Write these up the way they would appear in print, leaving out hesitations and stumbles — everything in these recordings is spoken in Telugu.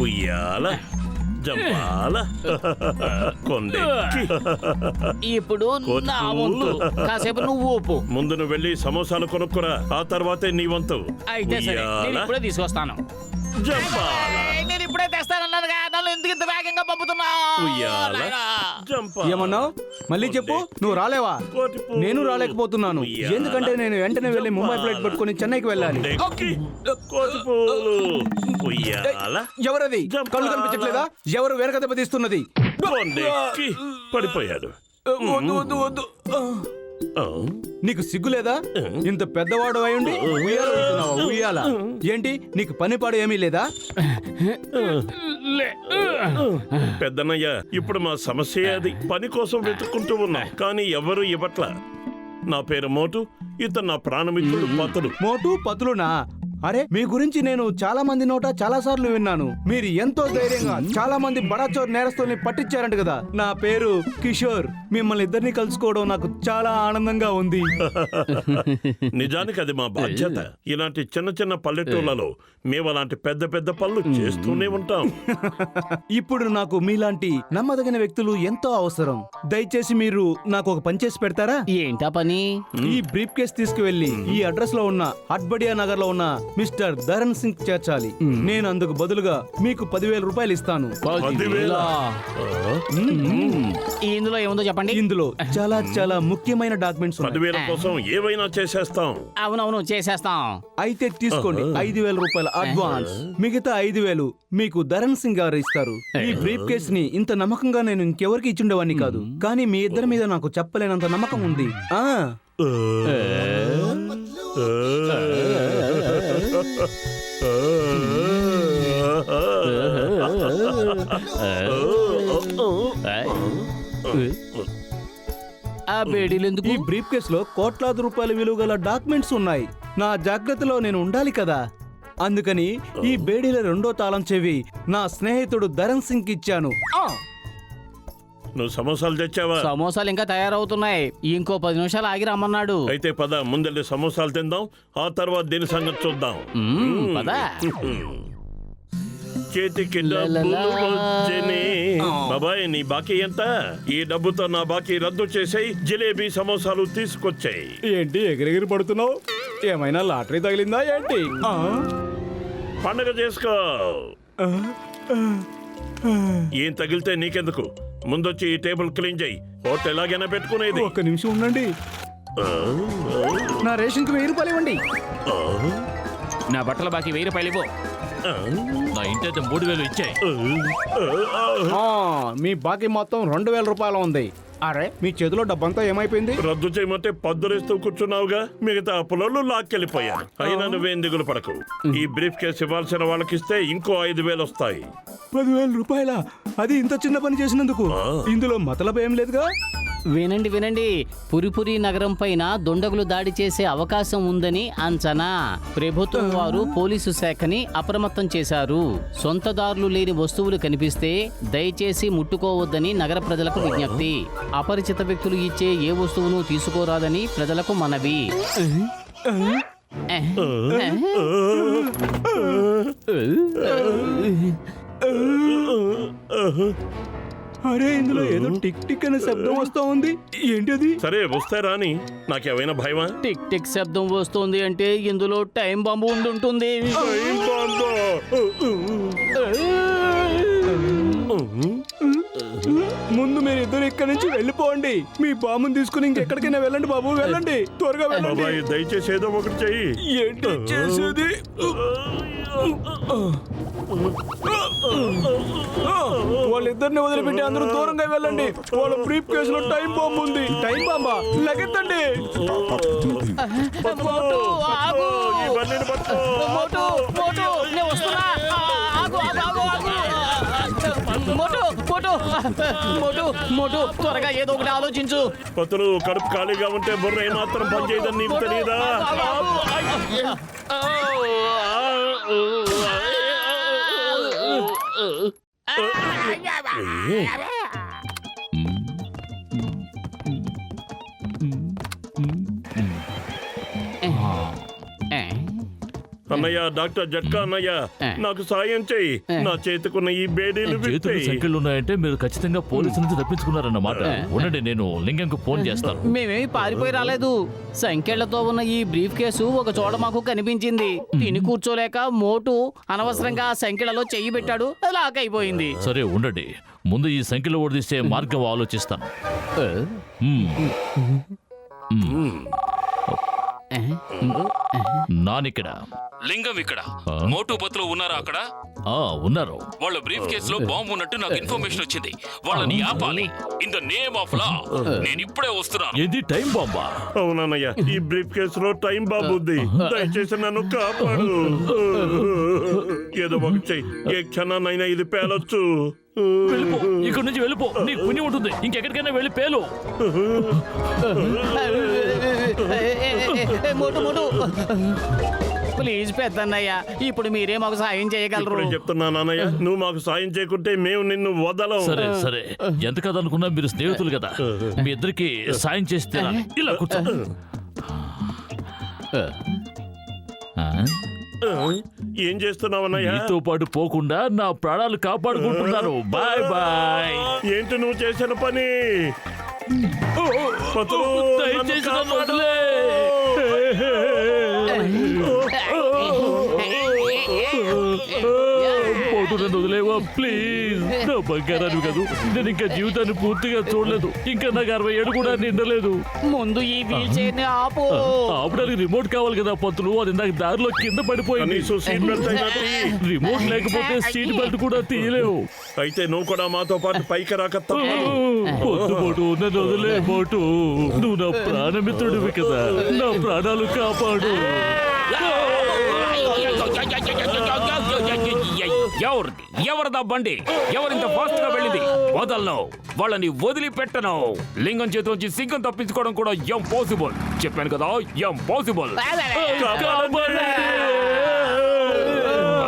ఉయ్యాల జంపాల కొండెక్కి ఇప్పుడు నా వంతు. కాసేపు నువ్వు ఊపు. ముందు నువ్వు వెళ్ళి సమోసాలు కొనుక్కురా, ఆ తర్వాతే నీ వంతు. అయితే సరే, నేను ఉయ్యాల ఇప్పుడే తీసుకొస్తాను. జంపాల నేను ఇప్పుడే తెస్తానన్నానుగా, నన్ను ఎందుకు ఇంత వేగంగా పంపుతున్నా? ఉయ్యాల జంపాల. ఏమన్నావు? మళ్ళీ చెప్పు. నువ్వు రాలేవా? కోటిపూలు. నేను రాలేకపోతున్నాను. ఉయ్యాల. ఎందుకంటే నేను వెంటనే వెళ్ళి ముంబై ఫ్లైట్ పట్టుకుని చెన్నైకి వెళ్ళాలి. కొండెక్కి కోటిపూలు. ఉయ్యాల ఎవరది? కళ్ళు కనిపించట్లేదా? ఎవరు వెనక దెబ్బ తీస్తున్నది? కొండెక్కి పడిపోయాడు. వద్దు వద్దు వద్దు. ఆ, నీకు సిగ్గు లేదా? ఇంత పెద్దవాడు అయ్యుండి ఉయ్యాల ఊగుతున్నావా? ఉయ్యాల ఏంటి? నీకు పని పాడు ఏమీ లేదా? పెద్దన్నయ్య, ఇప్పుడు మా సమస్య అది. పని కోసం వెతుక్కుంటూ ఉన్నాం, కానీ ఎవరు ఇవ్వట్ల. నా పేరు మోటు, ఇతను నా ప్రాణమిత్రుడు పతుడు. మోటు పతులునా? అరే, మీ గురించి నేను చాలా మంది నోట చాలా సార్లు విన్నాను. మీరు ఎంతో ధైర్యంగా చాలా మంది బడాచోర్ నేరస్తుల్ని పట్టించారంట కదా. నా పేరు కిషోర్. మిమ్మల్ని ఇద్దరిని కలుసుకోవడం నాకు చాలా ఆనందంగా ఉంది. నిజానికి అది మా బాధ్యత. ఇలాంటి చిన్న చిన్న పల్లెటూళ్ళలో మేము అలాంటి పెద్ద పెద్ద పనులు చేస్తూనే ఉంటాం. ఇప్పుడు నాకు మీలాంటి నమ్మదగిన వ్యక్తులు ఎంతో అవసరం. దయచేసి మీరు నాకు ఒక పని చేసి పెడతారా? ఏంటా పని? ఈ బ్రీఫ్ కేస్ తీసుకువెళ్ళి ఈ అడ్రస్ లో ఉన్న హట్బడియా నగర్ లో ఉన్న మిస్టర్ ధరణ్ సింగ్ చేర్చాలి. నేను అందుకు బదులుగా మీకు 10,000 రూపాయలు ఇస్తాను. 10,000? ఇందులో ఏముందో చెప్పండి. ఇందులో చాలా చాలా ముఖ్యమైన డాక్యుమెంట్స్ ఉన్నాయి. 10,000 కోసం ఏవైనా చేసేస్తాం. అవునవును, చేసేస్తాం. అయితే తీసుకోండి 5,000 రూపాయల అడ్వాన్స్. మిగతా 5,000 మీకు ధరణ్ సింగ్ గారు ఇస్తారు. ఈ బ్రీఫ్ కేస్ ని ఇంత నమ్మకంగా నేను ఇంకెవరికి ఇచ్చుండేవాడిని కాదు, కానీ మీ ఇద్దరి మీద నాకు చెప్పలేనంత నమ్మకం ఉంది. ఆ బేడీలు ఎందుకు? ఈ బ్రీఫ్ కేస్ లో కోట్లాది రూపాయల విలువ గల డాక్యుమెంట్స్ ఉన్నాయి. నా జాగ్రత్తలో నేను ఉండాలి కదా. అందుకని ఈ బేడీల రెండో తాళం చెవి నా స్నేహితుడు ధరణ్ సింగ్ ఇచ్చాను. నువ్వు సమోసాలు తెచ్చావా? సమోసాలు ఇంకా తయారవుతున్నాయి. ఇంకో 10 నిమిషాలు ఆగి రమ్మన్నాడు. అయితే పద, ముందెళ్ళి సమోసాలు తిందాం, ఆ తర్వాత దీని సంగతి చూద్దాం. పదా. చేతికి డబ్బులు వచ్చేనే. బాబాయ్, నీ బాకీ ఎంత? ఈ డబ్బుతో నా బాకీ రద్దు చేసేయి. జిలేబీ సమోసాలు తీసుకొచ్చాయి. ఏంటి ఎగిరెగిరి పడుతున్నావు? ఏమైనా లాటరీ తగిలిందా ఏంటి? పండగ చేసుకో. ఏం తగిలితే నీకెందుకు? ముందొచ్చి ఈ టేబుల్ క్లీన్ చేయి. హోటల్ ఎలాగైనా పెట్టుకునేది. ఒక్క నిమిషం ఉండండి. నా రేషన్కి 1000 రూపాయలు ఇవ్వండి. నా బట్టల బాకీ 1000 రూపాయలు ఇవ్వు. నా ఇంటి అయితే 3,000 ఇచ్చాయి. మీ బాకీ మొత్తం 2,000 రూపాయలు ఉంది. అరే, మీ చేతిలో డబ్బంతా ఏమైపోయింది? రద్దు చేయమంటే పద్దులేస్తూ కూర్చున్నావుగా. మిగతా అప్పులలో లాక్కెళ్ళిపోయాను. అయినా నువ్వేం దిగులు పడకు. ఈ బ్రీఫ్ కేసు ఇవ్వాల్సిన వాళ్ళకిస్తే ఇంకో 5,000 వస్తాయి. 10,000 రూపాయలా? అది ఇంత చిన్న పని చేసినందుకు? ఇందులో మతలబ్ ఏం లేదుగా? వినండి వినండి, పురిపురి నగరం పైన దుండగులు దాడి చేసే అవకాశం ఉందని అంచనా. ప్రభుత్వం వారు పోలీసు శాఖని అప్రమత్తం చేశారు. సొంతదారులు లేని వస్తువులు కనిపిస్తే దయచేసి ముట్టుకోవద్దని నగర ప్రజలకు విజ్ఞప్తి. అపరిచిత వ్యక్తులు ఇచ్చే ఏ వస్తువును తీసుకోరాదని ప్రజలకు మనవి. అరే, ఇందులో ఏదో టిక్ టిక్ అనే శబ్దం వస్తా ఉంది. ఏంటది? సరే, వస్తే రాని. నాకేమైనా భయమా? టిక్ టిక్ శబ్దం వస్తుంది అంటే ఇందులో టైం బాంబు ఉండుంటుంది. ముందు మీరు ఇద్దరు ఇక్కడి నుంచి వెళ్ళిపోండి. మీ బాంబుని తీసుకుని ఇంకెక్కడికైనా వెళ్ళండి బాబు, వెళ్ళండి, త్వరగా వెళ్ళండి. బాబాయ్, దయచేసి ఏదో ఒకటి చెయ్యి. ఏంటి చేసేది? వాళ్ళిద్దరిని వదిలిపెట్టి అందరూ దూరంగా వెళ్ళండి. వాళ్ళ బ్రీఫ్ కేసులో టైం బాంబు ఉంది. టైం బాంబా? లెక్కెత్తండి. మోటు, ఆగు. ఈ బండిని పట్టుకో. మోటు, మోటు, నేను వస్తున్నా. ఆగు, ఆగు, ఆగు, ఆగు. మోటు, మోటు, మోటు, మోటు, త్వరగా ఏదో ఒకటి ఆలోచించు. పతులు, కడుపు ఖాళీగా ఉంటే బుర్ర ఏమాత్రం పనిచేయదని నీకు తెలియదా? అన్నయ్య, డాక్టర్ జట్కా అన్నయ్య, నాకు సాయం చెయ్యి. నా చేతికున్న ఈ బేడీలు చేతులు విప్పేయ్. సంఖ్యలు ఉన్నాయంటే మీరు ఖచ్చితంగా పోలీసు నుంచి తప్పించుకున్నారన్నమాట. ఉండండి, నేను లింగంకు ఫోన్ చేస్తాను. మేమేమి పారిపోయి రాలేదు. సంఖ్యలతో ఉన్న ఈ బ్రీఫ్ కేసు ఒక చోట మాకు కనిపించింది. తిని కూర్చోలేక మోటు అనవసరంగా ఆ సంఖ్యలలో చెయ్యి పెట్టాడు, లాక్ అయిపోయింది. సరే ఉండండి, ముందు ఈ సంఖ్యలు ఓడిస్తే మార్గం ఆలోచిస్తాను. నానిక్కడ, లింగం ఇక్కడ. మోటు బతులు ఉన్నారా అక్కడ? ఉన్నారు. వాళ్ళ బ్రీఫ్ కేసులో బాంబు ఉన్నట్టు నాకు ఇన్ఫర్మేషన్ వచ్చింది. వాళ్ళని ఆపాలి. In the name of law. నేను ఇప్పుడే వస్తున్నాను. ఏది టైం బాంబా? అవునన్నయ్య, ఈ బ్రీఫ్ కేసులో టైం బాబు ఉంది. దయచేసి నన్ను కాపాడు. ఏదో ఒకటి చెయ్యి. ఏ క్షణాన్నైనా ఇది పేలొచ్చు. వెళ్ళిపో, ఇక్కడ నుంచి వెళ్ళిపో. నీకు పుణ్యం ఉంటుంది. ఇంకెక్కడికైనా వెళ్ళి పేలు. మోటు మోటు ప్లీజ్ పెద్దన్నయ్య, ఇప్పుడు మీరే మాకు సాయం చేయగలరు. ఇప్పుడే చెప్తున్నాను అన్నయ్య, నువ్వు మాకు సాయం చేయకుంటే మేము నిన్ను వదలం. సరే సరే, ఎంత కదనుకున్నా మీరు స్నేహితులు కదా, మీ ఇద్దరికి సాయం చేసి తీరాలి. ఇలా కూర్చో. ఏం చేస్తున్నావు అన్నయ్య? నీతో పాటు పోకుండా నా ప్రాణాలు కాపాడుకుంటున్నాను. Bye bye. ఏంటి నువ్వు చేసిన పని? పతులు, దయచేసి నన్ను నన్ను కాపాడు. వదిలే. పోటు, నన్ను వదిలేవా ప్లీజ్. నా బంగారాన్ని కాదు, నేను ఇంకా జీవితాన్ని పూర్తిగా చూడలేదు. ఇంకా నాకు 60 ఏళ్ళు కూడా నిండలేదు. ముందు ఈ వీల్ చైర్ ని ఆపు. ఆపడానికి రిమోట్ కావాలి కదా పంతులు, అది నాకు దారిలో కింద పడిపోయింది. కనీసం సీట్ బెల్ట్ అయినా తీ. రిమోట్ లేకపోతే సీట్ బెల్ట్ కూడా తీయలేవు. అయితే నువ్వు కూడా మాతో పాటు పైకి రాక తప్పదు. పొద్దు పోటు, నన్ను వదిలే పోటు. నువ్వు నా ప్రాణమిత్రుడివి కదా, నా ప్రాణాలు కాపాడు. ఎవరిదా బండి? ఎవరింత ఫాస్ట్ గా వెళ్ళింది? వదలను, వాళ్ళని వదిలిపెట్టను. లింగం చేతిలోంచి సింగం తప్పించుకోవడం కూడా ఇంపాసిబుల్. చెప్పాను కదా, ఇంపాసిబుల్.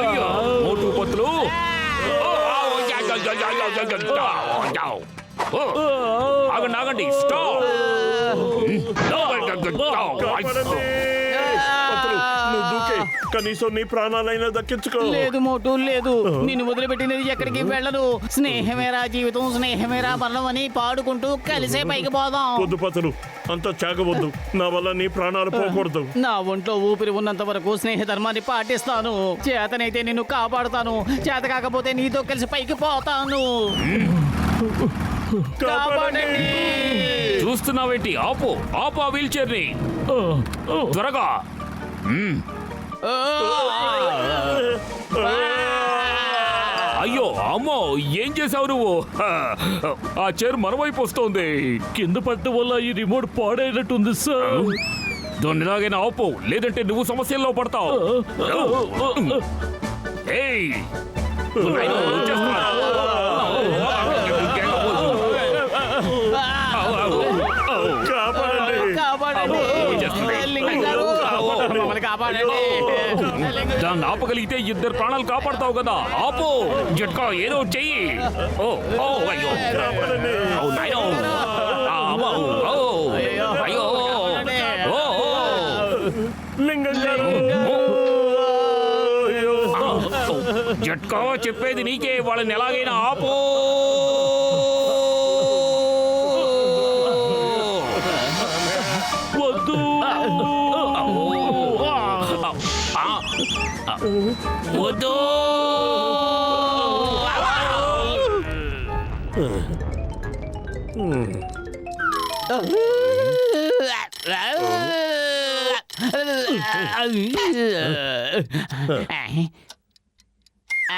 అయ్యో, మోటు బతులు. ఆగండి ఆగండి, స్టాప్. కాపాడండి. పతులు, నువ్వు దూకే. కనీసం నీ ప్రాణాలైనా దక్కించుకో. లేదు మోటు లేదు, నిన్ను వదిలిపెట్టినది ఎక్కడికి వెళ్ళను. స్నేహమేరా జీవితం, స్నేహమేరా మరణం అని పాడుకుంటూ కలిసే పైకి పోదాం. వద్దు పతులు, అంత చాగవద్దు. నా వల్ల నీ ప్రాణాలు పోకూడదు. నా ఒంట్లో ఊపిరి ఉన్నంత వరకు స్నేహ ధర్మాన్ని పాటిస్తాను. చేతనైతే నిన్ను కాపాడుతాను, చేత కాకపోతే నీతో కలిసి పైకి పోతాను. కాపాడండి. చూస్తున్నావేంటి? ఆపు ఆపు ఆ వీల్ చైర్ ని త్వరగా. అయ్యో అమ్మో, ఏం చేసావు నువ్వు? ఆ చైర్ మన వైపు వస్తోంది. కింద పట్టడం వల్ల ఈ రిమోట్ పాడైనట్టుంది సార్. దాన్ని ఎలాగైనా ఆపు, లేదంటే నువ్వు సమస్యల్లో పడతావు. ఏయ్, వచ్చేస్తున్నా. కాపాడండి. కాపాడండి. లింగం గారు, మమ్మల్ని కాపాడండి. దాన్ని ఆపగలిగితే ఇద్దరు ప్రాణాలు కాపాడతావు కదా. ఆపు జట్కా, ఏదో చెయ్యి. ఓ ఓ అయ్యో, కాపాడండి. ఓ నాయనో. అమ్మో, ఓ అయ్యో, ఓ లింగం గారు. జట్కా, చెప్పేది నీకే. వాళ్ళని ఎలాగైనా ఆపు. వద్దు. వద్దు.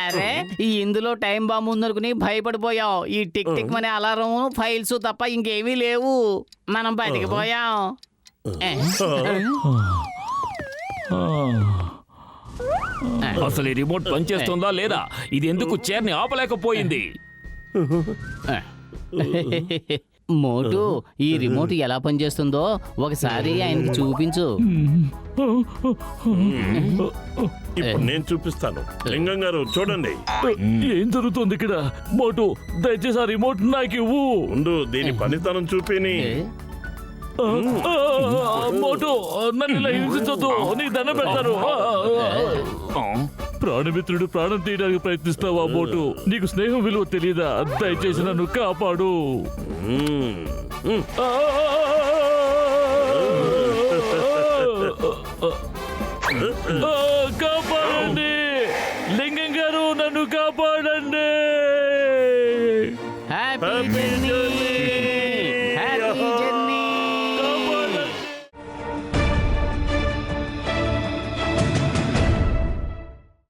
అరే, ఇందులో టైం బాంబు ఉందనుకుని భయపడిపోయాం. ఈ టిక్ టిక్ అనే అలారం, ఫైల్స్ తప్ప ఇంకేమీ లేవు. మనం బతికిపోయాం. అసలు ఈ రిమోట్ పనిచేస్తుందా లేదా? ఇది ఎందుకు చైర్ని ఆపలేకపోయింది? మోటు, ఈ రిమోట్ ఎలా పనిచేస్తుందో ఒకసారి ఆయనకి చూపించు. ఇప్పుడు నేను చూపిస్తాను. లింగం గారు చూడండి. ఏం జరుగుతుంది ఇక్కడ? మోటు, దయచేసి ఆ రిమోట్ నాకు ఇవ్వు. ముందు దీని పనితనం చూపిని. మోటు నన్ను ఇలా హింసించొద్దు, నీకు దండం పెడతాను. ప్రాణమిత్రుడు ప్రాణం తీయడానికి ప్రయత్నిస్తావా మోటు? నీకు స్నేహం విలువ తెలియదా? దయచేసి నన్ను కాపాడు. కాపాడండి లింగం గారు, నన్ను కాపాడు.